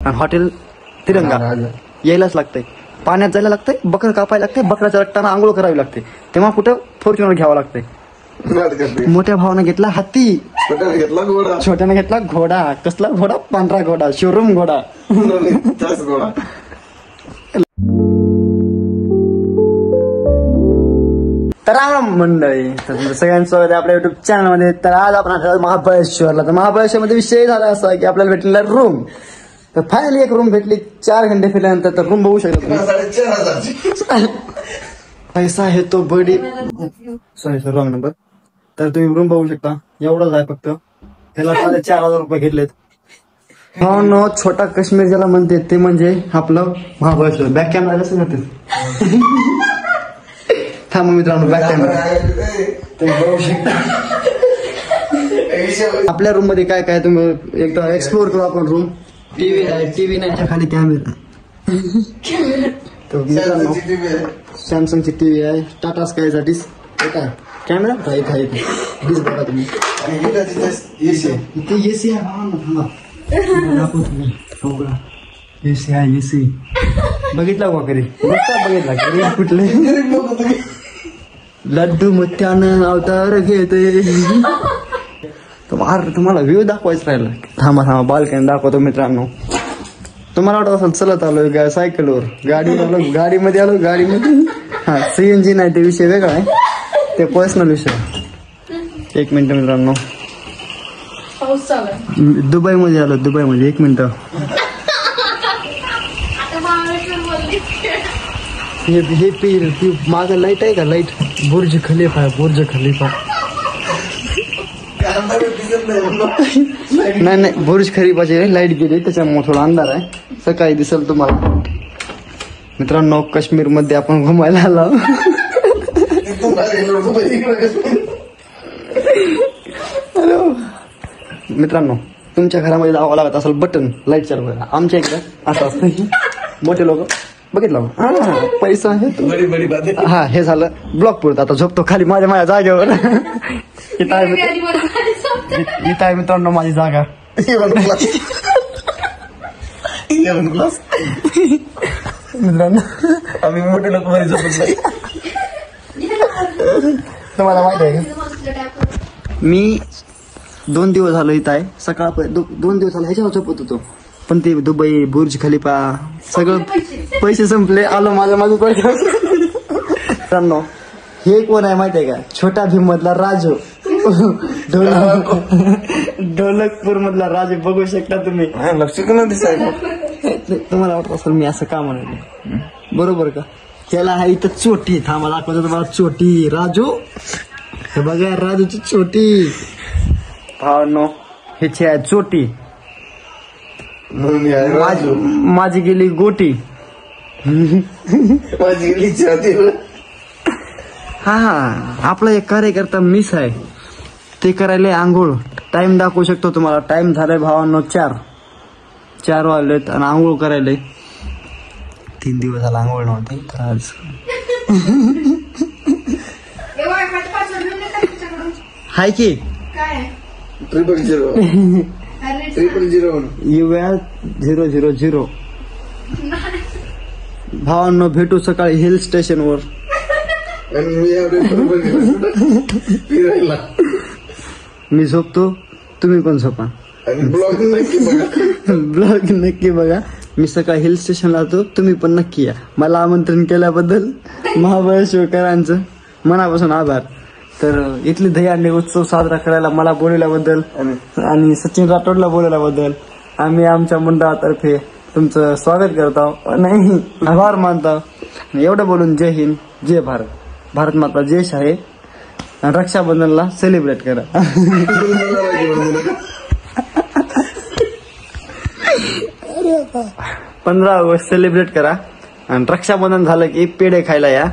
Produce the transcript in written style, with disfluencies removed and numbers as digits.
आणि हॉटेल तिरंगा यायलाच लागतंय, पाण्यात जायला लागतंय, बकरं कापायला लागतंय, बकराच्या रक्ताना आंघोळ करावी लागते, तेव्हा कुठं फॉर्च्युनर घ्यावं लागतंय. मोठ्या भावानं घेतला हत्ती, छोट्याने घेतला घोडा. कसला घोडा? पांढरा घोडा, शोरूम घोडा. तर राम मंडळी, सगळ्यांचं स्वागत आहे आपल्या युट्यूब चॅनल मध्ये. तर आज आपण आलो महाबळेश्वरला. तर महाबळेश्वरमध्ये विषय झाला असा की आपल्याला भेटलेला रूम. तर फायनली एक रूम भेटली 4 घंटे फिरल्यानंतर. तर रूम बघू शकता तुम्ही. पैसा आहे तो बडी, सॉरी सर रॉंग नंबर. तर तुम्ही रूम बघू शकता, एवढाच आहे फक्त. त्याला 4,000 रुपये घेतलेत. हो, छोटा काश्मीर ज्याला म्हणते ते म्हणजे आपलं महाबळेश्वर. बॅक कॅमेरा कसं करते थांबा मित्रांनो, बॅक कॅमेरा तुम्ही बघू शकता. आपल्या रूम मध्ये काय काय तुम्ही एकदा एक्सप्लोर करू आपण. रूम टीव्ही आहे, टीव्ही नाही खाली कॅमेरा. तर मित्रांनो सॅमसंगची टीव्ही आहे, टाटा स्कायसाठी काय कॅमेरा आहे डिस बघा तुम्ही. इथे एसी आहे, एसी आहे, एसी बघितला का कधी? बघितला कधी? कुठले लड्डू मुत्यानं अवतार घेते. तुम्हाला व्ह्यू दाखवायचं राहिलं. थांबा बाल्कनी दाखवतो मित्रांनो. तुम्हाला वाटत असेल चलत आलोय सायकलवर, गाडीवर आलो, गाडीमध्ये आलो, गाडीमध्ये. हा सीएनजी नाही, ते विषय वेगळा आहे, ते पर्सनल विषय. एक मिनिट मित्रांनो, दुबई मध्ये आलो, दुबई मध्ये. एक मिनिट, हे माग लाईट आहे का? लाईट बुर्ज खलीफा आहे, बुर्ज खलीफा. नाही बुर्ज खलीफाची लाईट गेली, त्याच्यामुळे थोडा अंधार आहे. सकाळी दिसेल तुम्हाला. मित्रांनो काश्मीर मध्ये आपण घुमायला आलो. हॅलो मित्रांनो, तुमच्या घरामध्ये जावं लागत असेल बटन लाईट चालू करायला. आमच्या इकडे असं असतं. मोठे लोक बघितलं पैसा आहे. हा हे झालं ब्लॉक पुरत. आता झोपतो खाली माझ्या जागेवर. इथं आहे मित्रांनो माझी जागा. मित्रांनो आम्ही मोठे लोक मध्ये झोपत नाही. तुम्हाला माहित आहे का, मी 2 दिवस झालो इथं आहे. सकाळ 2 दिवस झाले ह्याच्यावर झोपत होतो, पण ते दुबई बुर्ज खलिफा सगळं पैसे संपले. आलो माझ्या पैसे. मित्रांनो हे कोण आहे माहिती आहे का? छोटा भीम मधला राजू. ढोलकपूर मधला राजू बघू शकता तुम्ही. लक्ष दिसायला तुम्हाला वाटत असेल मी असं का म्हणाले, बरोबर का? ह्याला आहे इथं चोटी. थांबा दाखवतो तुम्हाला चोटी. राजू हे बघा, राजूची चोटी. भावनो ह्याची आहे चोटी. माझी गेली गोटी. माझी गेली चोटी. हा आपला एक कार्यकर्ता मिस आहे, ते करायला आंघोळ. टाइम दाखवू शकतो तुम्हाला. टाइम झालाय भावांनो 4 वाजलेत आणि आंघोळ करायला 3 दिवस झाला आंघोळ नव्हते. तर आज हाय की 000 भावांनो भेटू सकाळी हिल स्टेशन वर. मी झोपतो, तुम्ही पण झोपा. ब्लॉग नक्की बघा. मी सकाळी हिल स्टेशनला जातो, तुम्ही पण नक्की या. मला आमंत्रण केल्याबद्दल महाबळेश्वरकरांचं मनापासून आभार. तर इथली दहीहंडी उत्सव साजरा करायला मला बोलवल्याबद्दल आणि सचिन राठोडला बोलवल्याबद्दल आम्ही आमच्या मंडळातर्फे तुमचं स्वागत करतो, नाही आभार मानतो. एवढं बोलून जय हिंद, जय भारत. भारत माता देश आहे. रक्षाबंधनला सेलिब्रेट करा. 15 ऑगस्ट सेलिब्रेट करा आणि रक्षाबंधन झालं की पेढे खायला या.